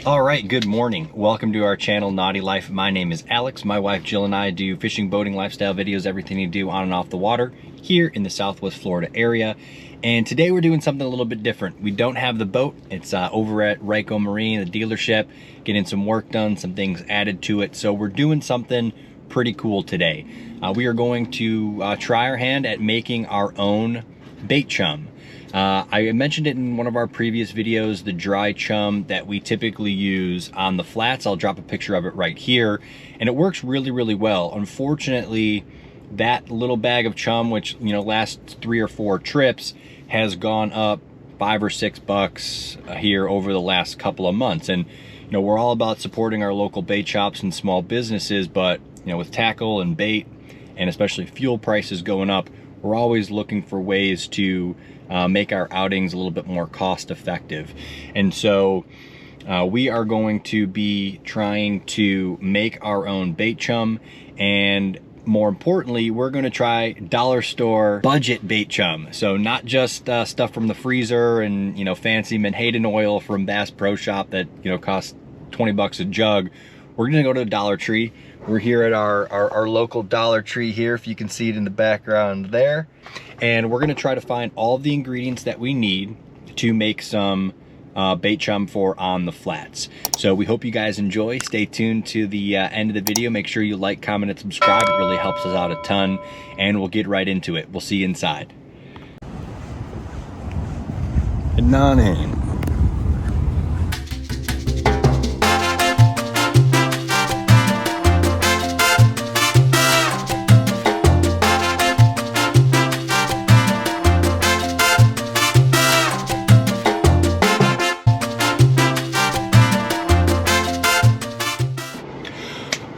All right, good morning. Welcome to our channel, Naughty Life. My name is Alex. My wife Jill and I do fishing, boating, lifestyle videos, everything you do on and off the water here in the Southwest Florida area. And today we're doing something a little bit different. We don't have the boat. It's over at Ryko Marine, the dealership, getting some work done, some things added to it. So we're doing something pretty cool today. We are going to try our hand at making our own bait chum. I mentioned it in one of our previous videos, the dry chum that we typically use on the flats. I'll drop a picture of it right here, and it works really, really well. Unfortunately, that little bag of chum, which, you know, lasts 3 or 4 trips, has gone up $5 or $6 here over the last couple of months. And, you know, we're all about supporting our local bait shops and small businesses, but, you know, with tackle and bait, and especially fuel prices going up, we're always looking for ways to make our outings a little bit more cost effective. And so we are going to be trying to make our own bait chum, and more importantly, we're going to try dollar store budget bait chum. So not just stuff from the freezer and, you know, fancy Menhaden oil from Bass Pro Shop that, you know, costs 20 bucks a jug. We're going to go to Dollar Tree. We're here at our local Dollar Tree here, if you can see it in the background there. And we're gonna try to find all of the ingredients that we need to make some bait chum for on the flats. So we hope you guys enjoy. Stay tuned to the end of the video. Make sure you like, comment, and subscribe. It really helps us out a ton. And we'll get right into it. We'll see you inside. Good morning.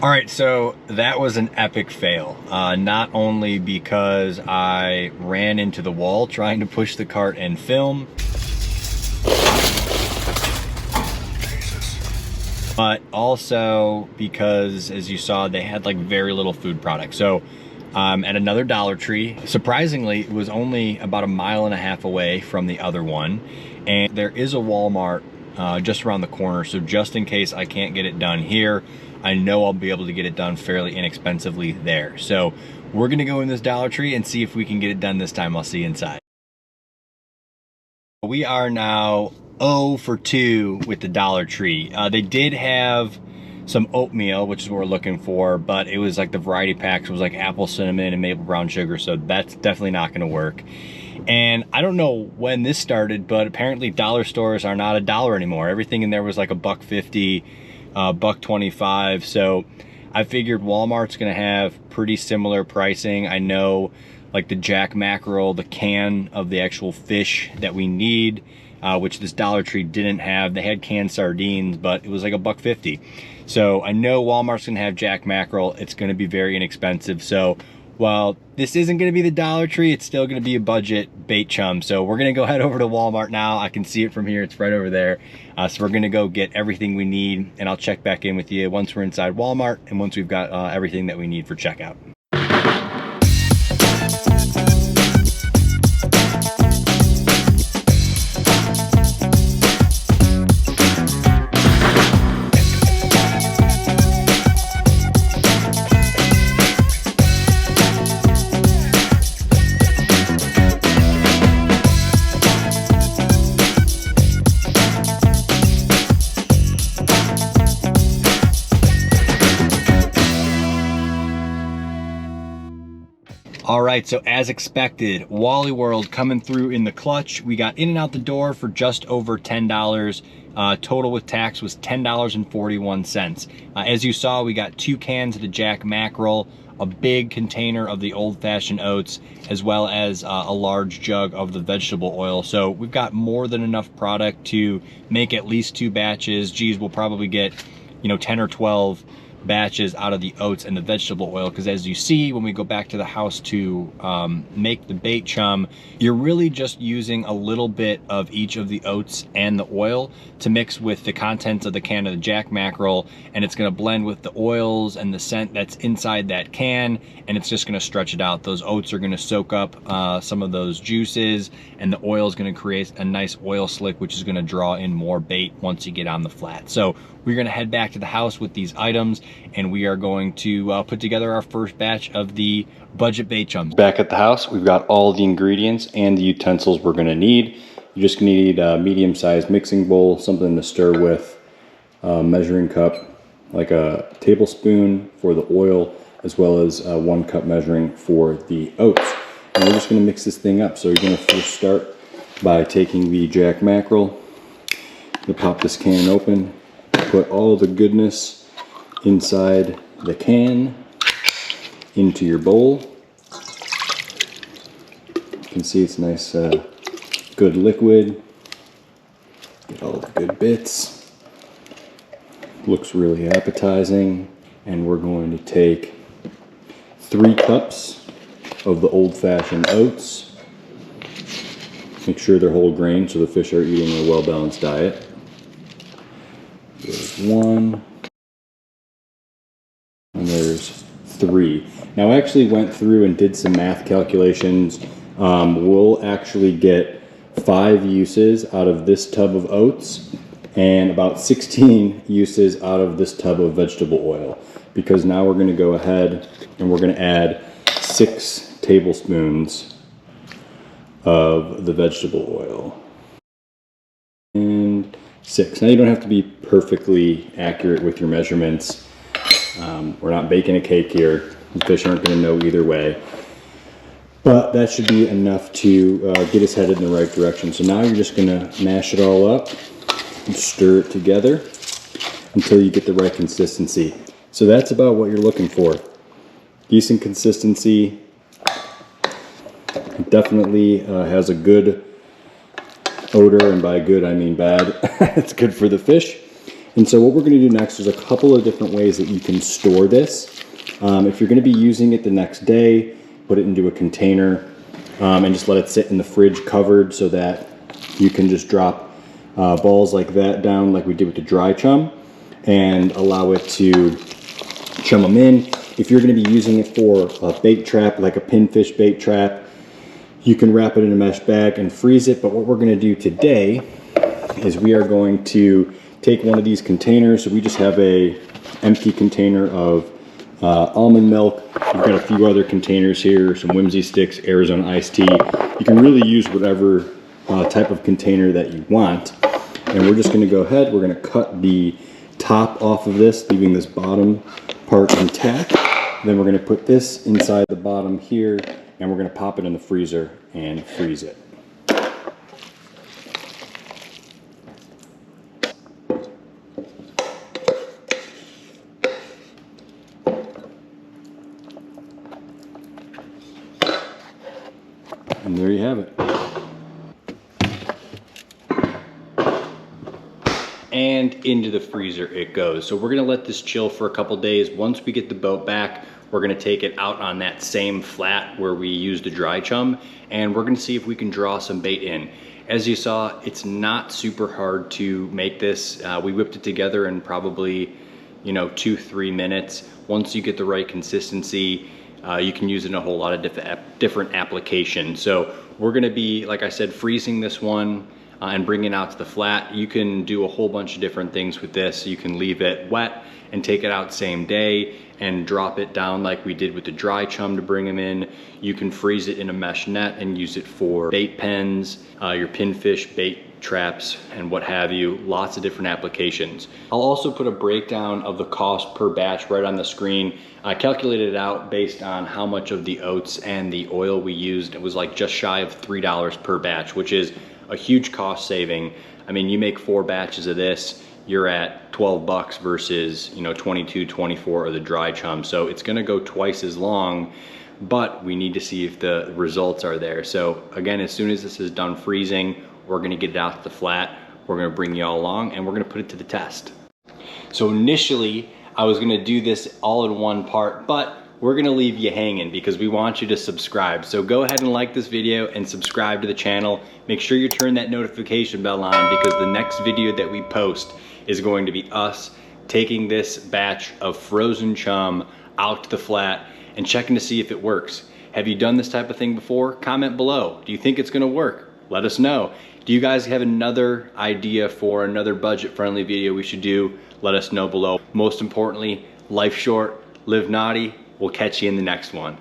All right, so that was an epic fail. Not only because I ran into the wall trying to push the cart and film, but also because, as you saw, they had like very little food product. So at another Dollar Tree, surprisingly, it was only about 1.5 miles away from the other one. And there is a Walmart just around the corner. So just in case I can't get it done here, I know I'll be able to get it done fairly inexpensively there. So we're gonna go in this Dollar Tree and see if we can get it done this time. I'll see you inside. We are now 0 for 2 with the Dollar Tree. They did have some oatmeal, which is what we're looking for, but it was like the variety packs. It was like apple cinnamon and maple brown sugar, so that's definitely not gonna work. And I don't know when this started, but apparently dollar stores are not $1 anymore. Everything in there was like $1.50, $1.25. So I figured Walmart's gonna have pretty similar pricing. I know like the Jack Mackerel, the can of the actual fish that we need, which this Dollar Tree didn't have. They had canned sardines, but it was like $1.50. So I know Walmart's gonna have Jack Mackerel. It's gonna be very inexpensive. So while this isn't gonna be the Dollar Tree, it's still gonna be a budget bait chum. So we're gonna go head over to Walmart now. I can see it from here, it's right over there. So we're gonna go get everything we need, and I'll check back in with you once we're inside Walmart and once we've got everything that we need for checkout. All right, so as expected, Wally World coming through in the clutch. We got in and out the door for just over $10. Total with tax was $10.41. As you saw, we got 2 cans of the Jack Mackerel, a big container of the old-fashioned oats, as well as a large jug of the vegetable oil. So we've got more than enough product to make at least 2 batches. Geez, we'll probably get, you know, 10 or 12 batches out of the oats and the vegetable oil, because as you see when we go back to the house to make the bait chum, you're really just using a little bit of each of the oats and the oil to mix with the contents of the can of the Jack Mackerel, and it's going to blend with the oils and the scent that's inside that can, and it's just going to stretch it out. Those oats are going to soak up some of those juices, and the oil is going to create a nice oil slick, which is going to draw in more bait once you get on the flat. So we're going to head back to the house with these items, and we are going to put together our first batch of the budget bait chums. Back at the house, we've got all the ingredients and the utensils we're going to need. You're just going to need a medium-sized mixing bowl, something to stir with, a measuring cup, like a tablespoon for the oil, as well as 1 cup measuring for the oats. And we're just going to mix this thing up. So you're going to first start by taking the Jack Mackerel. You pop this can open, put all the goodness inside the can into your bowl. You can see it's nice, good liquid. Get all the good bits. Looks really appetizing. And we're going to take 3 cups of the old-fashioned oats. Make sure they're whole grain so the fish are eating a well-balanced diet. There's 1, and there's 3. Now I actually went through and did some math calculations. We'll actually get 5 uses out of this tub of oats and about 16 uses out of this tub of vegetable oil, because now we're going to go ahead and we're going to add 6 tablespoons of the vegetable oil. And 6. Now you don't have to be perfectly accurate with your measurements. We're not baking a cake here. The fish aren't going to know either way. But that should be enough to get us headed in the right direction. So now you're just going to mash it all up and stir it together until you get the right consistency. So that's about what you're looking for. Decent consistency. It definitely has a good odor, and by good I mean bad. It's good for the fish. And so what we're going to do next is a couple of different ways that you can store this. If you're going to be using it the next day, put it into a container and just let it sit in the fridge covered so that you can just drop balls like that down like we did with the dry chum and allow it to chum them in. If you're going to be using it for a bait trap, like a pinfish bait trap, you can wrap it in a mesh bag and freeze it. But what we're going to do today is we are going to take one of these containers. So we just have a empty container of almond milk. We've got a few other containers here, some Whimsy Sticks, Arizona iced tea. You can really use whatever type of container that you want. And we're just going to go ahead, we're going to cut the top off of this, leaving this bottom part intact. Then we're going to put this inside the bottom here, and we're going to pop it in the freezer and freeze it. And there you have it. And into the freezer it goes. So we're gonna let this chill for a couple days. Once we get the boat back, we're gonna take it out on that same flat where we used the dry chum, and we're gonna see if we can draw some bait in. As you saw, it's not super hard to make this. We whipped it together in probably, 2-3 minutes. Once you get the right consistency, you can use it in a whole lot of different applications. So we're gonna be, like I said, freezing this one and bringing it out to the flat. You can do a whole bunch of different things with this. You can leave it wet and take it out same day and drop it down like we did with the dry chum to bring them in. You can freeze it in a mesh net and use it for bait pens, your pinfish bait traps, and what have you. Lots of different applications. I'll also put a breakdown of the cost per batch right on the screen. I calculated it out based on how much of the oats and the oil we used. It was like just shy of $3 per batch, which is a huge cost saving. I mean, you make 4 batches of this, you're at 12 bucks versus 22, 24 of the dry chum. So it's gonna go twice as long, but we need to see if the results are there. So again, as soon as this is done freezing, we're gonna get it out to the flat. We're gonna bring you all along and we're gonna put it to the test. So initially, I was gonna do this all in one part, but we're gonna leave you hanging because we want you to subscribe. So go ahead and like this video and subscribe to the channel. Make sure you turn that notification bell on because the next video that we post is going to be us taking this batch of frozen chum out to the flat and checking to see if it works. Have you done this type of thing before? Comment below. Do you think it's gonna work? Let us know. Do you guys have another idea for another budget-friendly video we should do? Let us know below. Most importantly, life short, live naughty. We'll catch you in the next one.